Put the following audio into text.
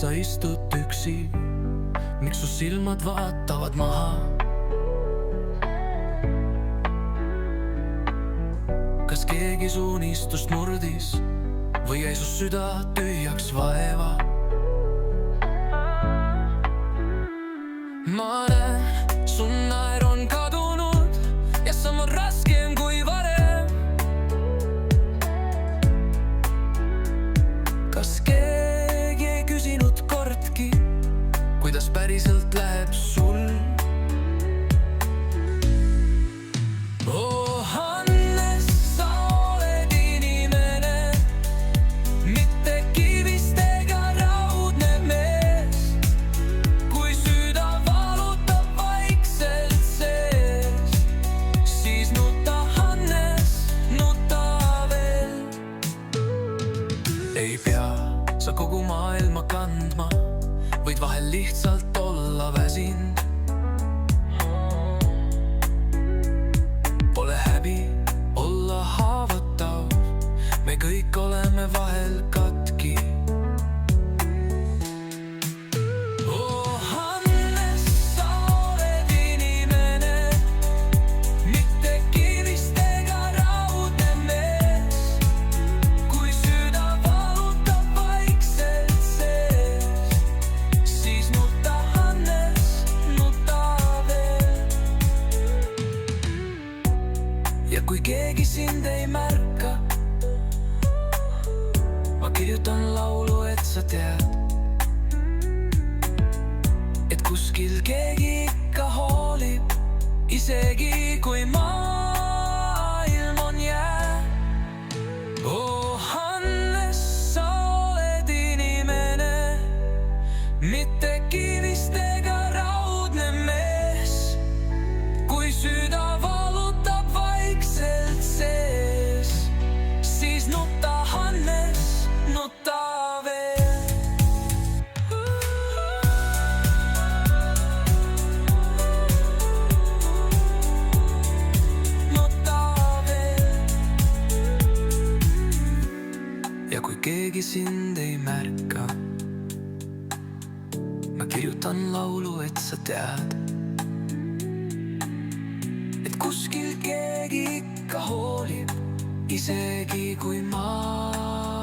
sa istud üksi, miks su silmad vaatavad maha? Kas keegi su unistust murdis või jäi su süda tühjaks vaeva? Ma näen, su naer on kadunud ja sama raskem kui varem. Kas keegi ei küsinud kordki, kuidas päriselt läheb sul? Oh Hannes, sa oled inimene, mitte kivist ega raudne mees. Kui süda valutab vaikselt sees, siis nuta Hannes, nuta veel. Ei pea sa kogu maailma kandma, võid vahel lihtsalt olla väsinud. Pole häbi olla haavatav, me kõik oleme vahel katki. Oh Hannes, sa oled inimene, mitte kivist ega raudne mees. Kui süda valutab vaikselt sees, siis nuta Hannes, nuta veel. Ja kui keegi sind ei märka, ma kirjutan laulu, et sa tead, et kuskil keegi ikka hoolib, isegi kui maailm on jää. Oh Hannes, sa oled inimene, mitte kivist ega raudne mees. Kui süda valutab vaikselt sees, siis nuta Hannes, nuta veel. Nuta veel. Ja kui keegi sind ei märka, ma kirjutan laulu, et sa tead, et kuskil keegi ikka hoolib, isegi kui maa